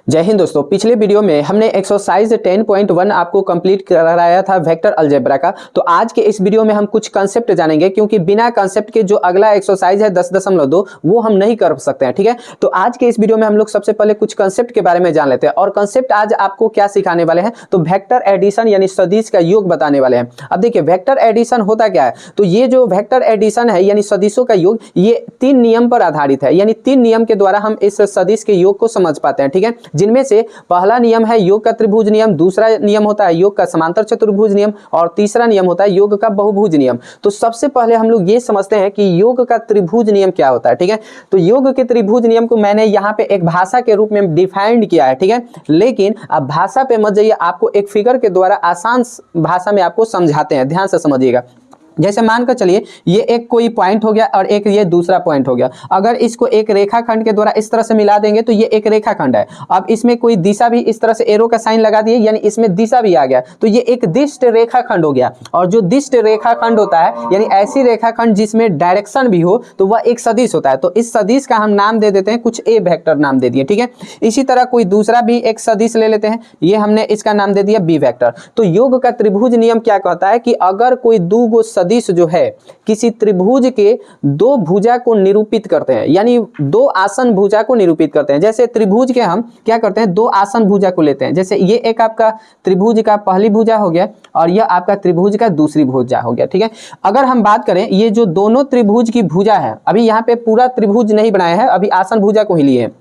जय हिंद दोस्तों। पिछले वीडियो में हमने एक्सरसाइज 10.1 आपको कंप्लीट कराया था वेक्टर अलजेब्रा का। तो आज के इस वीडियो में हम कुछ कांसेप्ट जानेंगे, क्योंकि बिना कांसेप्ट के जो अगला एक्सरसाइज है 10.2 वो हम नहीं कर सकते हैं। ठीक है, तो आज के इस वीडियो में हम लोग सबसे पहले कुछ कांसेप्ट के बारे में जान लेते हैं। और कांसेप्ट आज आपको क्या सिखाने वाले हैं, तो वेक्टर एडिशन यानी सदिश का योग बताने वाले हैं। अब देखिए वेक्टर एडिशन होता क्या है, तो ये जो वेक्टर एडिशन है यानी सदिशों का योग, ये 3 नियम पर आधारित है। यानी 3 नियम के द्वारा हम इस सदिश के योग को समझ पाते हैं। ठीक है, जिनमें से पहला नियम है योग का त्रिभुज नियम, दूसरा नियम होता है योग का समांतर चतुर्भुज नियम, और तीसरा नियम होता है योग का बहुभुज नियम। तो सबसे पहले हम लोग ये समझते हैं कि योग का त्रिभुज नियम क्या होता है। ठीक है, तो योग के त्रिभुज नियम को मैंने यहाँ पे एक भाषा के रूप में डिफाइंड किया है। ठीक है, लेकिन अब भाषा पे मत जाइए, आपको एक फिगर के द्वारा आसान भाषा में आपको समझाते हैं, ध्यान से समझिएगा। जैसे मानकर चलिए ये एक कोई पॉइंट हो गया और एक ये दूसरा पॉइंट हो गया। अगर इसको एक रेखाखंड के द्वारा इस तरह से मिला देंगे तो ये एक रेखाखंड है। अब इसमें कोई दिशा भी इस तरह से एरो का साइन लगा दिए, यानी इसमें दिशा भी आ गया, तो ये एक दिष्ट रेखाखंड हो गया। और जो दिष्ट रेखाखंड होता है यानी ऐसी रेखाखंड जिसमें डायरेक्शन भी हो, तो वह एक सदिश होता है। तो इस सदिश का हम नाम दे देते हैं कुछ ए वेक्टर नाम दे दिए। ठीक है, इसी तरह कोई दूसरा भी एक सदिश ले लेते हैं, ये हमने इसका नाम दे दिया बी वेक्टर। तो योग का त्रिभुज नियम क्या कहता है कि अगर कोई दो गो सदिश जो है किसी त्रिभुज के दो भुजा को निरूपित करते हैं, यानी दो आसन भुजा को निरूपित करते हैं। जैसे त्रिभुज के हम क्या करते हैं, दो आसन भुजा को लेते हैं। जैसे ये एक आपका त्रिभुज का पहली भुजा हो गया और यह आपका त्रिभुज का दूसरी भुजा हो गया। ठीक है, अगर हम बात करें ये जो दोनों त्रिभुज की भुजा है, अभी यहाँ पे पूरा त्रिभुज नहीं बनाया है, अभी आसन भुजा को ही लिए हैं,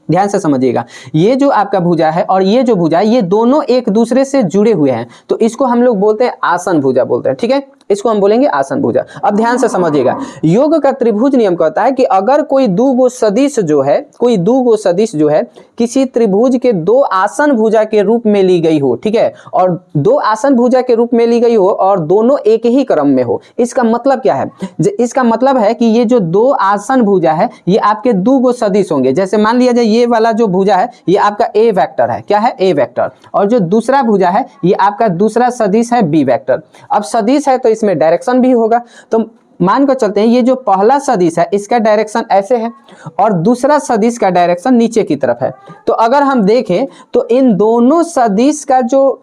ध्यान से समझिएगा। ये जो आपका भुजा है और ये जो भुजा है, ये दोनों एक दूसरे से जुड़े हुए हैं, तो इसको हम लोग बोलते हैं आसन भुजा बोलते हैं। ठीक है, इसको हम बोलेंगे आसन भुजा। अब ध्यान से समझिएगा, योग का त्रिभुज नियम कहता है कि अगर कोई दो गो सदिश जो है, कोई दो गो सदिश जो है किसी त्रिभुज के दो आसन भुजा के रूप में ली गई हो, ठीक है, और दो आसन भुजा के रूप में ली गई हो और दोनों एक ही क्रम में हो, इसका मतलब क्या है? इसका मतलब है कि ये जो दो आसन भुजा है ये आपके दो गो सदिश होंगे। जैसे मान लिया जाए ये वाला जो भुजा है ये आपका ए वेक्टर है, क्या है? ए वेक्टर। और जो दूसरा भुजा है ये आपका दूसरा सदिश है बी वेक्टर। अब सदिश है तो इसमें डायरेक्शन भी होगा, तो मान कर चलते हैं ये जो पहला सदिश है इसका डायरेक्शन ऐसे है और दूसरा सदिश का डायरेक्शन नीचे की तरफ है। तो अगर हम देखें तो इन दोनों सदिश का जो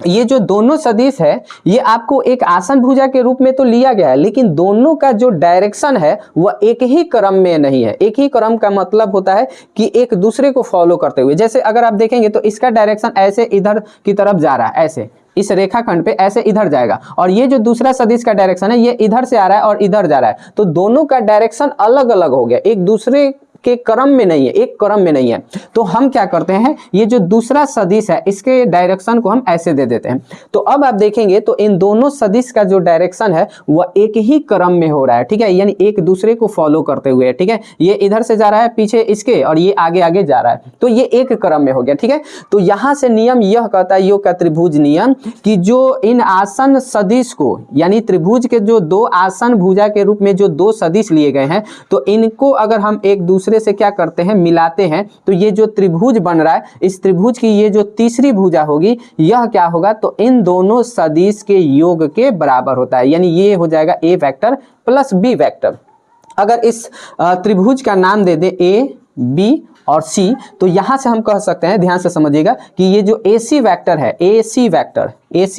ये जो दोनों सदिश है ये आपको एक आसन भुजा के रूप में तो लिया गया है, लेकिन दोनों का जो डायरेक्शन है वह एक ही क्रम में नहीं है। एक ही क्रम का मतलब होता है कि एक दूसरे को फॉलो करते हुए। जैसे अगर आप देखेंगे तो इसका डायरेक्शन ऐसे इधर की तरफ जा रहा है, ऐसे इस रेखाखंड पे ऐसे इधर जाएगा, और ये जो दूसरा सदिश का डायरेक्शन है ये इधर से आ रहा है और इधर जा रहा है, तो दोनों का डायरेक्शन अलग अलग हो गया, एक दूसरे के क्रम में नहीं है, एक क्रम में नहीं है। तो हम क्या करते हैं, ये जो दूसरा सदिश है इसके डायरेक्शन को हम ऐसे दे देते हैं। तो अब आप देखेंगे तो इन दोनों सदिश का जो डायरेक्शन है वह एक ही क्रम में हो रहा है। ठीक है, यानी एक दूसरे को फॉलो करते हुए। ठीक है, ये इधर से जा रहा है पीछे इसके और ये आगे आगे जा रहा है, तो ये एक क्रम में हो गया। ठीक है, तो यहां से नियम यह कहता है योग का त्रिभुज नियम कि जो इन आसन सदिश को, यानी त्रिभुज के जो दो आसन भुजा के रूप में जो दो सदिश लिए गए हैं, तो इनको अगर हम एक दूसरे से क्या करते हैं, मिलाते हैं, तो ये जो त्रिभुज बन रहा है इस त्रिभुज की ये जो तीसरी भुजा होगी यह क्या होगा, तो इन दोनों सदिश के योग के बराबर होता है। यानी ये हो जाएगा ए वेक्टर प्लस बी वेक्टर। अगर इस त्रिभुज का नाम दे दे ए बी और सी, तो यहां से हम कह सकते हैं, ध्यान से समझिएगा, कि ये जो AC वेक्टर है, AC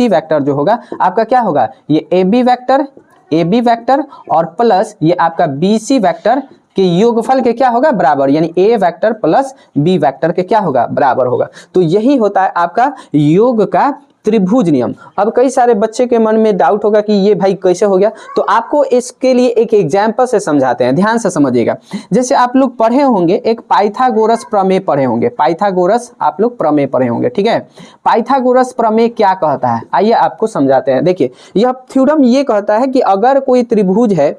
वेक्टर जो होगा आपका क्या होगा, ये AB वेक्टर और प्लस ये आपका BC वेक्टर कि योगफल के क्या होगा, बराबर, यानी ए वेक्टर प्लस बी वेक्टर के क्या होगा, बराबर होगा। तो यही होता है आपका योग का त्रिभुज नियम। अब कई सारे बच्चे के मन में डाउट होगा कि ये भाई कैसे हो गया, तो आपको इसके लिए एक एग्जाम्पल से समझाते हैं, ध्यान से समझिएगा। जैसे आप लोग पढ़े होंगे, एक पाइथागोरस प्रमेय पढ़े होंगे, पाइथागोरस आप लोग प्रमेय पढ़े होंगे। ठीक है, पाइथागोरस प्रमेय क्या कहता है, आइए आपको समझाते हैं। देखिए यह थ्योरम ये कहता है कि अगर कोई त्रिभुज है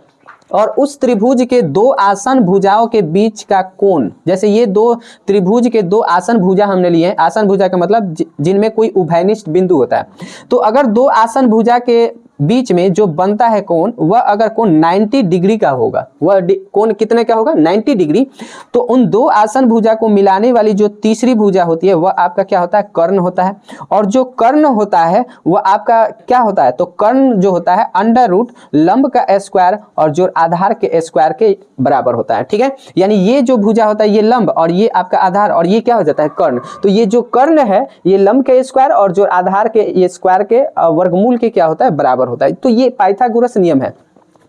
और उस त्रिभुज के दो आसन भुजाओं के बीच का कोण, जैसे ये दो त्रिभुज के दो आसन भुजा हमने लिए हैं, आसन भुजा का मतलब जिनमें कोई उभयनिष्ठ बिंदु होता है, तो अगर दो आसन भुजा के बीच में जो बनता है कोण, वह अगर कोण 90 डिग्री का होगा, वह कोण कितने का होगा 90 डिग्री, तो उन दो आसन भुजा को मिलाने वाली जो तीसरी भुजा होती है वह आपका क्या होता है कर्ण होता है। और जो कर्ण होता है वह आपका क्या होता है, तो कर्ण जो होता है अंडर रूट लंब का स्क्वायर और जो आधार के स्क्वायर के बराबर होता है। ठीक है, यानी ये जो भुजा होता है ये लंब और ये आपका आधार और ये क्या हो जाता है कर्ण। तो ये जो कर्ण है ये लंब के स्क्वायर और जो आधार के ये स्क्वायर के वर्गमूल के क्या होता है बराबर होता है। तो ये पाइथागोरस नियम है।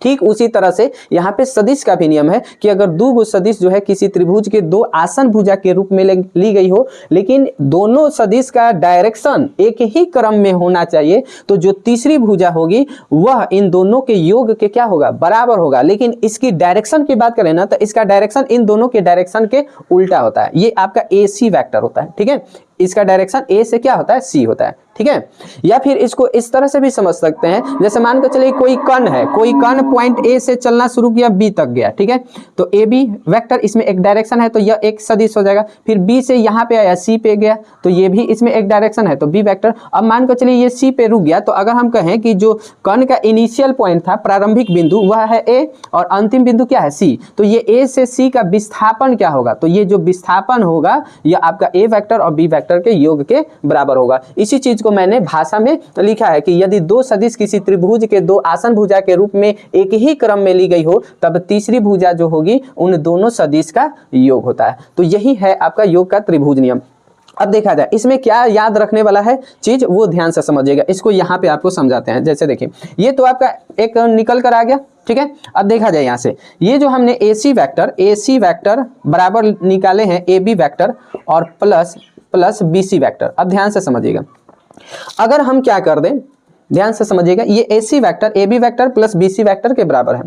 ठीक उसी तरह से यहाँ पे सदिश का भी नियम है कि अगर दो सदिश जो है किसी त्रिभुज के दो आसन भुजा के रूप में ली गई हो, लेकिन दोनों सदिश का डायरेक्शन एक ही क्रम में होना चाहिए, तो जो तीसरी भुजा होगी वह इन दोनों के योग के क्या होगा बराबर होगा। लेकिन इसकी डायरेक्शन की बात करें ना तो इसका डायरेक्शन इन दोनों के डायरेक्शन के उल्टा होता है। ये आपका AC वेक्टर होता है। ठीक है, इसका डायरेक्शन A से क्या होता है C होता है। ठीक है, या फिर इसको इस तरह से भी समझ सकते हैं, जैसे मान के चलिए कोई कण है, कोई कण पॉइंट A से चलना शुरू किया B तक गया। ठीक है, तो AB वेक्टर इसमें एक डायरेक्शन है तो यह एक सदिश हो जाएगा। फिर B से यहाँ पे आया C पे गया तो ये भी इसमें एक डायरेक्शन है तो B वेक्टर। अब मान के चलिए ये C पे रुक गया, तो अगर हम कहें कि जो कण का इनिशियल पॉइंट था प्रारंभिक बिंदु वह है A और अंतिम बिंदु क्या है C, तो ये A से C का विस्थापन क्या होगा, तो ये जो विस्थापन होगा यह आपका A वेक्टर और B वेक्टर के योग के बराबर होगा। इसी चीज को मैंने भाषा में लिखा है कि यदि दो सदिश किसी त्रिभुज के दो आसन भुजा के रूप में एक ही क्रम में ली गई हो तब तीसरी भुजा जो होगी उन दोनों सदिश का योग होता है। तो यही है आपका योग का त्रिभुज नियम। अब देखा जाए इसमें क्या याद रखने वाला है चीज वो ध्यान से समझिएगा। इसको यहाँ पे आपको समझाते हैं। जैसे देखिए ये तो आपका एक निकल कर आ गया। ठीक है, अब देखा जाए यहाँ से ये जो हमने AC वेक्टर बराबर निकाले हैं AB वेक्टर और प्लस BC वेक्टर। अब ध्यान से समझिएगा, अगर हम क्या कर दें ध्यान से समझिएगा, ये AC vector AB vector plus BC vector के बराबर है।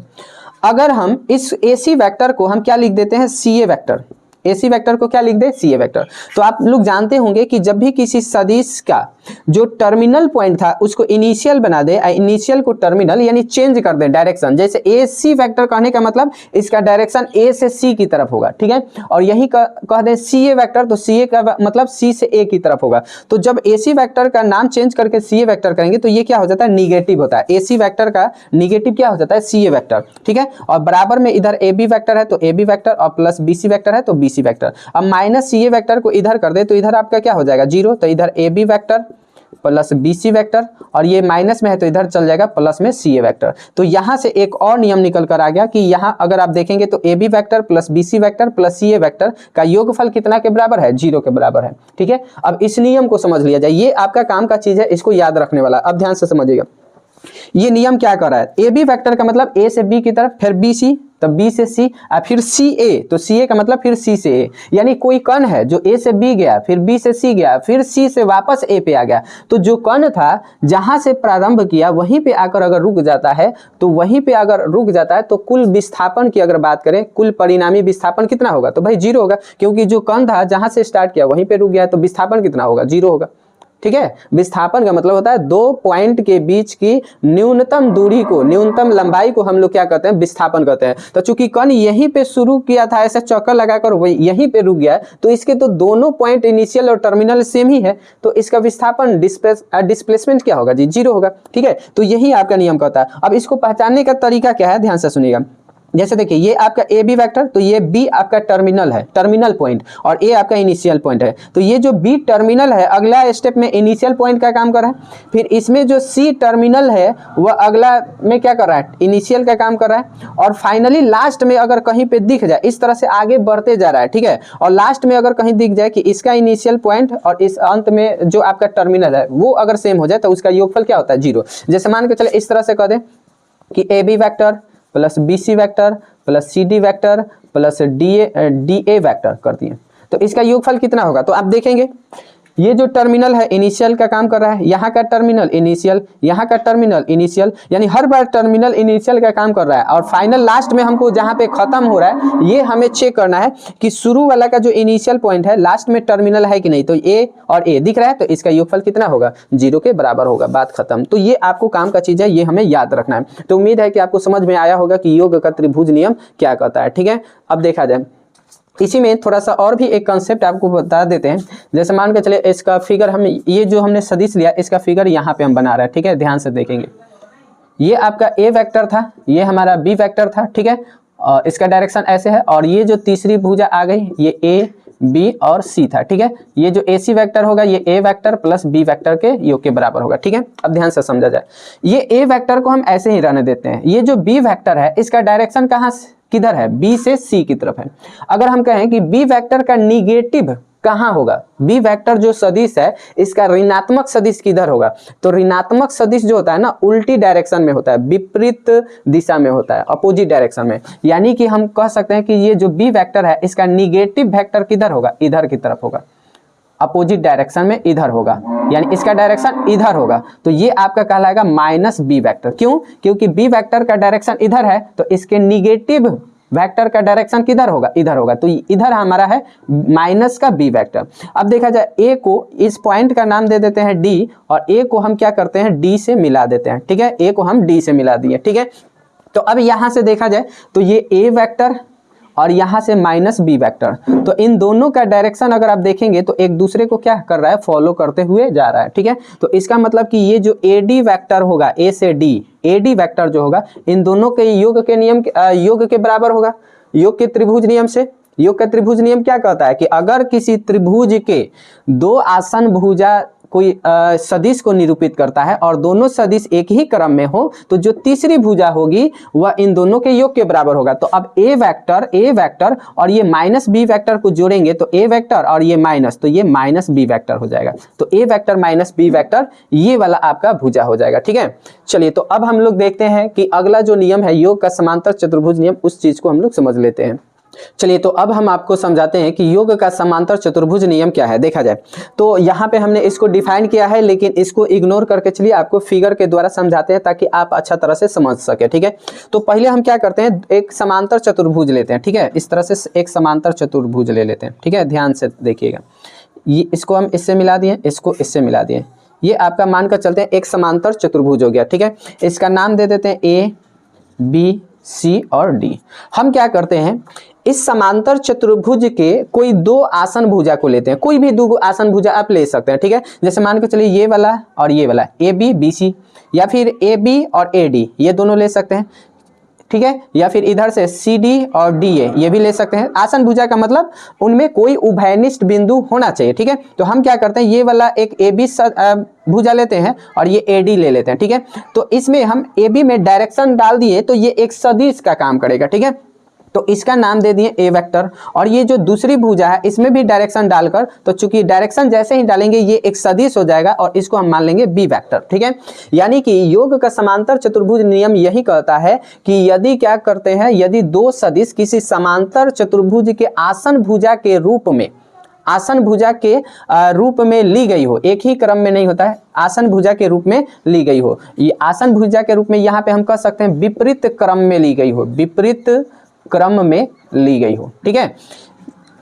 अगर हम इस AC वेक्टर को हम क्या लिख देते हैं CA वेक्टर, AC वेक्टर को क्या लिख दे CA वेक्टर। तो आप लोग जानते होंगे कि जब भी किसी सदिश का जो टर्मिनल पॉइंट था उसको इनिशियल बना दे, इनिशियल को टर्मिनल यानी चेंज कर दे डायरेक्शन, जैसे AC वेक्टर कहने का मतलब इसका डायरेक्शन A से C की तरफ होगा। ठीक है, और यही कह दे CA वेक्टर तो CA का मतलब C से A की तरफ होगा। तो जब AC वेक्टर का नाम चेंज करके CA वेक्टर करेंगे तो ये क्या हो जाता है निगेटिव होता है। AC वेक्टर का निगेटिव क्या हो जाता है CA वेक्टर। ठीक है, और बराबर में इधर AB वेक्टर है तो AB वेक्टर और प्लस BC वेक्टर है तो BC वेक्टर। अब माइनस CA वेक्टर को इधर कर दे तो इधर आपका क्या हो जाएगा 0, तो इधर AB vector plus BC vector और ये माइनस में है तो इधर चल जाएगा प्लस में CA वेक्टर। तो यहां से एक और नियम निकल कर आ गया कि यहां अगर आप देखेंगे तो AB vector plus BC vector plus CA vector का योगफल कितना के बराबर है 0 के बराबर है। ठीक है, अब इस नियम को समझ लिया जाए, ये आपका काम का चीज है, इसको याद रखने वाला। अब ध्यान से समझिएगा ये नियम क्या कर रहा है, AB वेक्टर का मतलब A से B की तरफ, फिर BC तब B से C और फिर CA, तो CA का मतलब फिर C से A, यानी कोई कण है जो A से B गया फिर B से C गया फिर C से वापस A पे आ गया। तो जो कण था जहां से प्रारंभ किया वहीं पे आकर अगर रुक जाता है तो वहीं पे अगर रुक जाता है तो कुल विस्थापन की अगर बात करें, कुल परिणामी विस्थापन कितना होगा, तो भाई 0 होगा, क्योंकि जो कण था जहां से स्टार्ट किया वहीं पे रुक गया तो विस्थापन कितना होगा 0 होगा। ठीक है, विस्थापन का मतलब होता है दो पॉइंट के बीच की न्यूनतम दूरी को, न्यूनतम लंबाई को हम लोग क्या कहते हैं विस्थापन कहते हैं। तो चूंकि कण यहीं पे शुरू किया था ऐसे चक्कर लगाकर वो यहीं पे रुक गया तो इसके तो दोनों पॉइंट इनिशियल और टर्मिनल सेम ही है, तो इसका विस्थापन डिस्प्लेसमेंट क्या होगा जी 0 होगा। ठीक है, तो यही आपका नियम कहता है। अब इसको पहचानने का तरीका क्या है ध्यान से सुनिएगा। जैसे देखिए ये आपका AB वेक्टर, तो ये B आपका टर्मिनल है, टर्मिनल पॉइंट, और A आपका इनिशियल पॉइंट है। तो ये जो B टर्मिनल है अगला स्टेप में इनिशियल पॉइंट का काम कर रहा है, फिर इसमें जो C टर्मिनल है वह अगला में क्या कर रहा है इनिशियल का काम कर रहा है, और फाइनली लास्ट में अगर कहीं पे दिख जाए इस तरह से आगे बढ़ते जा रहा है। ठीक है, और लास्ट में अगर कहीं दिख जाए कि इसका इनिशियल पॉइंट और इस अंत में जो आपका टर्मिनल है वो अगर सेम हो जाए तो उसका योगफल क्या होता है 0। जैसे मान के चले इस तरह से कह दें कि AB vector plus BC vector plus CD vector plus DA vector कर दिए तो इसका योगफल कितना होगा। तो आप देखेंगे ये जो टर्मिनल है इनिशियल का काम कर रहा है, यहाँ का टर्मिनल इनिशियल, यहाँ का टर्मिनल इनिशियल, यानी हर बार टर्मिनल इनिशियल का काम कर रहा है, और फाइनल लास्ट में हमको जहाँ पे खत्म हो रहा है ये हमें चेक करना है कि शुरू वाला का जो इनिशियल पॉइंट है लास्ट में टर्मिनल है कि नहीं। तो A और A दिख रहा है तो इसका योगफल कितना होगा 0 के बराबर होगा, बात खत्म। तो ये आपको काम का चीज है, ये हमें याद रखना है। तो उम्मीद है कि आपको समझ में आया होगा कि योग का त्रिभुज नियम क्या कहता है। ठीक है, अब देखा जाए इसी में थोड़ा सा और भी एक कंसेप्ट आपको बता देते हैं। जैसे मान के चले इसका फिगर हम ये जो हमने सदिश लिया इसका फिगर यहाँ पे हम बना रहे हैं। ठीक है, ध्यान से देखेंगे ये आपका ए वेक्टर था, ये हमारा बी वेक्टर था, ठीक है, और इसका डायरेक्शन ऐसे है, और ये जो तीसरी भुजा आ गई ये ए बी और सी था, ठीक है। ये जो ए सी वेक्टर होगा ये ए वेक्टर प्लस बी वेक्टर के योग के बराबर होगा, ठीक है। अब ध्यान से समझा जाए, ये ए वेक्टर को हम ऐसे ही रहने देते हैं। ये जो बी वेक्टर है इसका डायरेक्शन कहाँ किधर है, बी से सी की तरफ है। अगर हम कहें कि बी वेक्टर का निगेटिव कहाँ होगा, बी वेक्टर जो सदिश है इसका ऋणात्मक सदिश किधर होगा, तो ऋणात्मक सदिश जो होता है ना उल्टी डायरेक्शन में होता है, विपरीत दिशा में होता है, अपोजिट डायरेक्शन में। यानी कि हम कह सकते हैं कि ये जो बी वेक्टर है इसका निगेटिव वेक्टर किधर होगा, इधर की तरफ होगा, अपोजिट डायरेक्शन में इधर होगा, यानी इसका डायरेक्शन इधर होगा। तो ये आपका कहलाएगा माइनस बी वेक्टर। क्यों, क्योंकि बी वेक्टर का डायरेक्शन इधर है तो इसके निगेटिव वेक्टर का डायरेक्शन किधर होगा, इधर होगा। तो इधर हमारा है माइनस का बी वेक्टर। अब देखा जाए ए को, इस पॉइंट का नाम दे देते हैं डी, और ए को हम क्या करते हैं डी से मिला देते हैं, ठीक है। ए को हम डी से मिला दिए, ठीक है। तो अब यहां से देखा जाए तो ये ए वेक्टर और यहां से माइनस बी वेक्टर, तो इन दोनों का डायरेक्शन अगर आप देखेंगे तो एक दूसरे को क्या कर रहा है, फॉलो करते हुए जा रहा है, ठीक है। तो इसका मतलब कि ये जो ए डी वेक्टर होगा, ए से डी, ए डी वेक्टर जो होगा इन दोनों के योग के नियम योग के बराबर होगा, योग के त्रिभुज नियम से। योग का त्रिभुज नियम क्या कहता है कि अगर किसी त्रिभुज के दो आसन भुजा कोई सदिश को निरूपित करता है और दोनों सदिश एक ही क्रम में हो तो जो तीसरी भुजा होगी वह इन दोनों के योग के बराबर होगा। तो अब ए वेक्टर और ये माइनस बी वेक्टर को जोड़ेंगे तो ए वेक्टर और ये माइनस, तो ये माइनस बी वेक्टर हो जाएगा। तो ए वेक्टर माइनस बी वेक्टर ये वाला आपका भुजा हो जाएगा, ठीक है। चलिए तो अब हम लोग देखते हैं कि अगला जो नियम है योग का समांतर चतुर्भुज नियम, उस चीज को हम लोग समझ लेते हैं। चलिए तो अब हम आपको समझाते हैं कि योग का समांतर चतुर्भुज नियम क्या है। देखा जाए तो यहाँ पे हमने इसको डिफाइन किया है, लेकिन इसको इग्नोर करके चलिए आपको फिगर के द्वारा समझाते हैं ताकि आप अच्छा तरह से समझ सके, ठीक है। तो पहले हम क्या करते हैं, एक समांतर चतुर्भुज लेते हैं, ठीक है। इस तरह से एक समांतर चतुर्भुज ले लेते हैं, ठीक है। ध्यान से देखिएगा, ये इसको हम इससे मिला दिए, इसको इससे मिला दिए, ये आपका मान कर चलते हैं एक समांतर चतुर्भुज हो गया, ठीक है। इसका नाम दे देते हैं ए बी सी और डी। हम क्या करते हैं, इस समांतर चतुर्भुज के कोई दो आसन भुजा को लेते हैं, कोई भी दो आसन भुजा आप ले सकते हैं, ठीक है। जैसे मान के चलिए ये वाला और ये वाला, ए बी बी सी, या फिर ए बी और ए डी, ये दोनों ले सकते हैं, ठीक है। या फिर इधर से सी डी और डी ए, ये भी ले सकते हैं। आसन भुजा का मतलब उनमें कोई उभयनिष्ठ बिंदु होना चाहिए, ठीक है। तो हम क्या करते हैं, ये वाला एक ए बी भुजा लेते हैं और ये ए डी ले लेते हैं, ठीक है। तो इसमें हम ए बी में डायरेक्शन डाल दिए तो ये एक सदिश का काम करेगा, ठीक है। तो इसका नाम दे दिए ए वेक्टर, और ये जो दूसरी भुजा है इसमें भी डायरेक्शन डालकर, तो चूंकि डायरेक्शन जैसे ही डालेंगे ये एक सदिश हो जाएगा और इसको हम मान लेंगे बी वेक्टर, ठीक है। यानी कि योग का समांतर चतुर्भुज नियम यही कहता है कि यदि क्या करते हैं, यदि दो सदिश किसी समांतर चतुर्भुज के आसन भुजा के रूप में, आसन भुजा के रूप में ली गई हो, एक ही क्रम में नहीं होता है, आसन भुजा के रूप में ली गई हो, ये आसन भुजा के रूप में यहाँ पे हम कह सकते हैं विपरीत क्रम में ली गई हो, विपरीत क्रम में ली गई हो, ठीक है।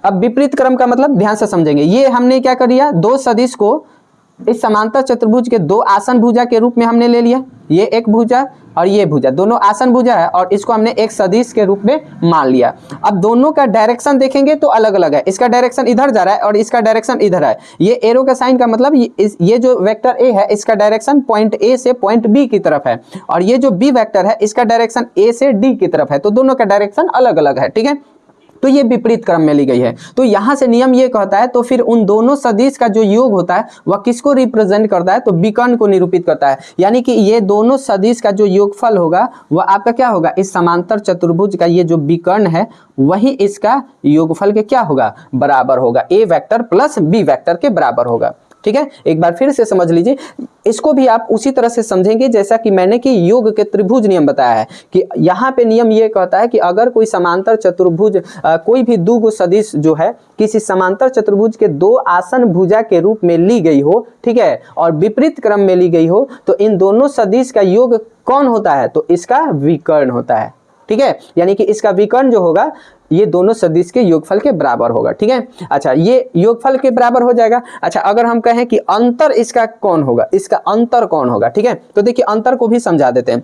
अब विपरीत क्रम का मतलब ध्यान से समझेंगे, ये हमने क्या कर दिया, दो सदिश को इस समांतर चतुर्भुज के दो आसन भुजा के रूप में हमने ले लिया, ये एक भुजा और ये भुजा, दोनों आसन भुजा है और इसको हमने एक सदिश के रूप में मान लिया। अब दोनों का डायरेक्शन देखेंगे तो अलग अलग है, इसका डायरेक्शन इधर जा रहा है और इसका डायरेक्शन इधर है। ये एरो का साइन का मतलब ये जो वेक्टर ए है इसका डायरेक्शन पॉइंट ए से पॉइंट बी की तरफ है, और ये जो बी वेक्टर है इसका डायरेक्शन ए से डी की तरफ है, तो दोनों का डायरेक्शन अलग अलग है, ठीक है। तो ये विपरीत क्रम में ली गई है। तो यहां से नियम ये कहता है, तो फिर उन दोनों सदिश का जो योग होता है वह किसको रिप्रेजेंट करता है, तो विकर्ण को निरूपित करता है। यानी कि ये दोनों सदिश का जो योगफल होगा वह आपका क्या होगा, इस समांतर चतुर्भुज का ये जो विकर्ण है वही इसका योगफल के क्या होगा, बराबर होगा, ए वेक्टर प्लस बी वेक्टर के बराबर होगा, ठीक है। एक बार फिर से समझ लीजिए, इसको भी आप उसी तरह से समझेंगे जैसा कि मैंने कि योग के त्रिभुज नियम बताया है, कि यहाँ पे नियम ये कहता है कि अगर कोई समांतर चतुर्भुज कोई भी दो सदिश जो है किसी समांतर चतुर्भुज के दो आसन भुजा के रूप में ली गई हो, ठीक है, और विपरीत क्रम में ली गई हो, तो इन दोनों सदिश का योग कौन होता है, तो इसका विकर्ण होता है, ठीक है। यानी कि इसका विकर्ण जो होगा ये दोनों सदिश के योगफल के बराबर होगा, ठीक है। अच्छा, ये योगफल के बराबर हो जाएगा। अच्छा, अगर हम कहें कि अंतर इसका कौन होगा, इसका अंतर कौन होगा, ठीक है, तो देखिए अंतर को भी समझा देते हैं।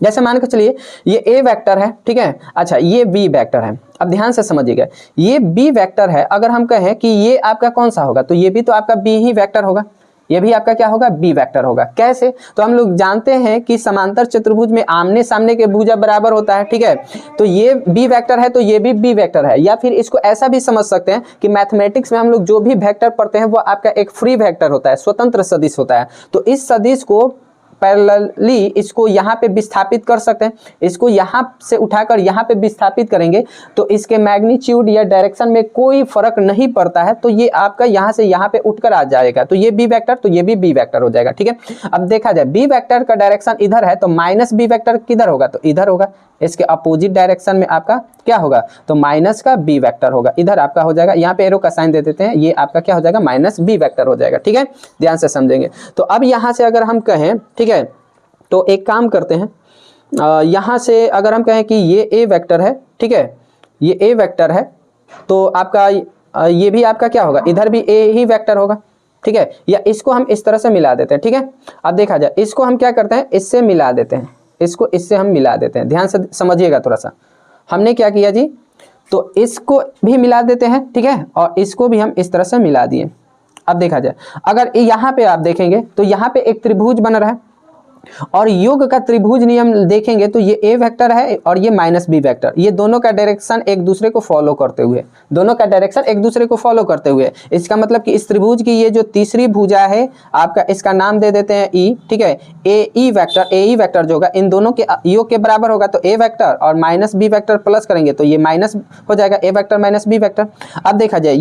जैसे मान के चलिए ये ए वेक्टर है, ठीक है। अच्छा, ये बी वेक्टर है। अब ध्यान से समझिएगा, ये बी वेक्टर है, अगर हम कहें कि ये आपका कौन सा होगा, तो ये भी तो आपका बी ही वेक्टर होगा, ये भी आपका क्या होगा, बी वेक्टर होगा। कैसे, तो हम लोग जानते हैं कि समांतर चतुर्भुज में आमने सामने के भुजा बराबर होता है, ठीक है। तो ये बी वेक्टर है तो ये भी बी वेक्टर है। या फिर इसको ऐसा भी समझ सकते हैं कि मैथमेटिक्स में हम लोग जो भी वेक्टर पढ़ते हैं वो आपका एक फ्री वेक्टर होता है, स्वतंत्र सदिश होता है। तो इस सदिश को पैरेलली इसको यहाँ पे विस्थापित कर सकते हैं, इसको यहाँ से उठाकर यहाँ पे विस्थापित करेंगे तो इसके मैग्नीट्यूड या डायरेक्शन में कोई फर्क नहीं पड़ता है। तो ये आपका यहाँ से यहाँ पे उठकर आ जाएगा, तो ये बी वेक्टर, तो ये भी बी वेक्टर हो जाएगा, ठीक है। अब देखा जाए बी वेक्टर का डायरेक्शन इधर है तो माइनस बी वेक्टर किधर होगा, तो इधर होगा। इसके अपोजिट डायरेक्शन में आपका क्या होगा, तो माइनस का बी वेक्टर होगा, इधर आपका हो जाएगा। यहाँ पे एरो का साइन दे देते हैं, ये आपका क्या हो जाएगा, माइनस बी वेक्टर हो जाएगा, ठीक है। ध्यान से समझेंगे। तो अब यहाँ से अगर हम कहें, ठीक है, तो एक काम करते हैं, यहाँ से अगर हम कहें कि ये ए वेक्टर है, ठीक है, ये ए वेक्टर है, तो आपका ये भी आपका क्या होगा, इधर भी ए ही वेक्टर होगा, ठीक है। या इसको हम इस तरह से मिला देते हैं, ठीक है। अब देखा जाए इसको हम क्या करते हैं, इससे मिला देते हैं, इसको इससे हम मिला देते हैं। ध्यान से समझिएगा थोड़ा सा, हमने क्या किया जी, तो इसको भी मिला देते हैं, ठीक है, और इसको भी हम इस तरह से मिला दिए। अब देखा जाए अगर यहाँ पे आप देखेंगे तो यहाँ पे एक त्रिभुज बन रहा है और योग का त्रिभुज नियम देखेंगे तो ये ए वेक्टर है और ये माइनस बी वेक्टर, ये दोनों का डायरेक्शन एक दूसरे को फॉलो करते हुए, दोनों का डायरेक्शन एक दूसरे को फॉलो करते हुए, इसका मतलब कि इस त्रिभुज की ये जो तीसरी भुजा है आपका, इसका नाम दे देते हैं ई, ठीक है। ए ई वेक्टर जो होगा इन दोनों के योग के बराबर होगा, तो ए वेक्टर और माइनस बी वेक्टर प्लस करेंगे तो ये माइनस हो जाएगा, ए वेक्टर माइनस बी वेक्टर। अब देखा जाए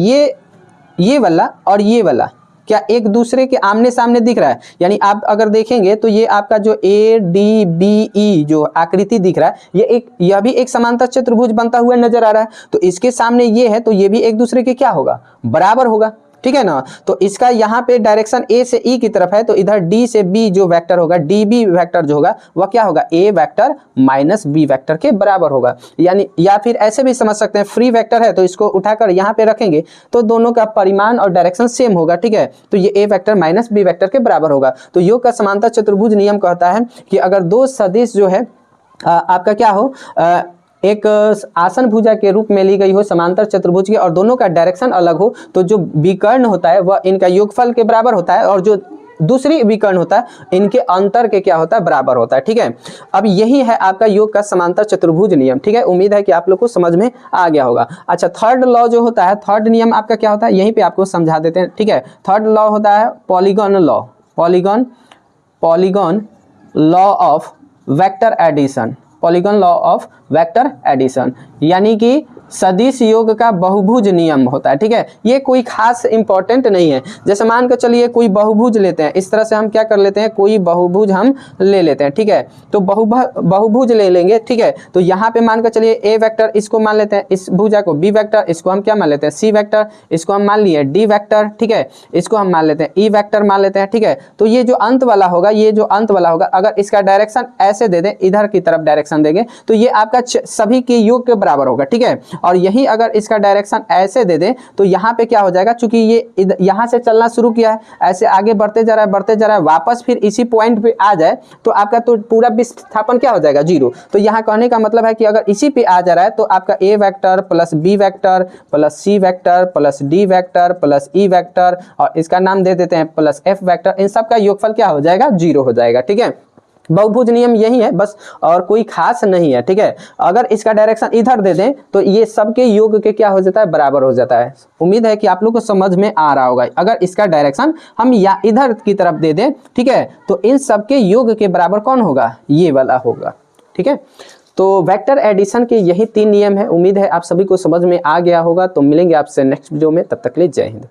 ये वाला और ये वाला क्या एक दूसरे के आमने सामने दिख रहा है, यानी आप अगर देखेंगे तो ये आपका जो ए डी बी ई जो आकृति दिख रहा है, यह भी एक समांतर चतुर्भुज बनता हुआ नजर आ रहा है। तो इसके सामने ये है तो ये भी एक दूसरे के क्या होगा, बराबर होगा, ठीक है ना। तो इसका यहाँ पे डायरेक्शन ए से ई की तरफ है, तो इधर डी से बी जो वेक्टर होगा, डी बी वेक्टर जो होगा वह क्या होगा, ए वेक्टर माइनस बी वेक्टर के बराबर होगा। यानी या फिर ऐसे भी समझ सकते हैं, फ्री वेक्टर है तो इसको उठाकर यहाँ पे रखेंगे तो दोनों का परिमाण और डायरेक्शन सेम होगा, ठीक है। तो ये ए वेक्टर माइनस बी वेक्टर के बराबर होगा। तो योग का समांतर चतुर्भुज नियम कहता है कि अगर दो सदिश जो है आपका क्या हो, एक आसन भुजा के रूप में ली गई हो समांतर चतुर्भुज के, और दोनों का डायरेक्शन अलग हो, तो जो विकर्ण होता है वह इनका योगफल के बराबर होता है और जो दूसरी विकर्ण होता है इनके अंतर के क्या होता है, बराबर होता है, ठीक है। अब यही है आपका योग का समांतर चतुर्भुज नियम, ठीक है। उम्मीद है कि आप लोग को समझ में आ गया होगा। अच्छा, थर्ड लॉ जो होता है, थर्ड नियम आपका क्या होता है, यहीं पे आपको समझा देते हैं, ठीक है। थर्ड लॉ होता है polygon law, polygon law of vector addition, polygon law of vector addition, यानी कि सदिश योग का बहुभुज नियम होता है, ठीक है। ये कोई खास इंपॉर्टेंट नहीं है। जैसे मान कर चलिए कोई बहुभुज लेते हैं, इस तरह से हम क्या कर लेते हैं, कोई बहुभुज हम ले लेते हैं, ठीक है। तो बहुभुज ले लेंगे, ठीक है। तो यहाँ पे मान कर चलिए ए वेक्टर, इसको मान लेते हैं, इस भुजा को बी वेक्टर, इसको हम क्या मान लेते हैं, सी वेक्टर, इसको हम मान लिए डी वेक्टर, ठीक है। इसको हम मान लेते हैं ई वेक्टर मान लेते हैं, ठीक है। तो ये जो अंत वाला होगा, ये जो अंत वाला होगा, अगर इसका डायरेक्शन ऐसे दे दें, इधर की तरफ डायरेक्शन देंगे तो ये आपका सभी के योग के बराबर होगा, ठीक है। और यही अगर इसका डायरेक्शन ऐसे दे दें तो यहाँ पे क्या हो जाएगा, चूंकि ये यहाँ से चलना शुरू किया है, ऐसे आगे बढ़ते जा रहा है, वापस फिर इसी पॉइंट पे आ जाए तो आपका तो पूरा विस्थापन क्या हो जाएगा, जीरो। तो यहाँ कहने का मतलब है कि अगर इसी पे आ जा रहा है तो आपका A vector plus B vector plus C vector plus D vector plus E vector और इसका नाम दे देते हैं प्लस एफ वेक्टर, इन सब का योगफल क्या हो जाएगा, जीरो हो जाएगा, ठीक है। बहुभुज नियम यही है बस, और कोई खास नहीं है, ठीक है। अगर इसका डायरेक्शन इधर दे दें तो ये सबके योग के क्या हो जाता है, बराबर हो जाता है। उम्मीद है कि आप लोग को समझ में आ रहा होगा। अगर इसका डायरेक्शन हम या इधर की तरफ दे दें, ठीक है, तो इन सबके योग के बराबर कौन होगा, ये वाला होगा, ठीक है। तो वेक्टर एडिशन के यही 3 नियम है। उम्मीद है आप सभी को समझ में आ गया होगा। तो मिलेंगे आपसे नेक्स्ट वीडियो में, तब तक के लिए जय हिंद।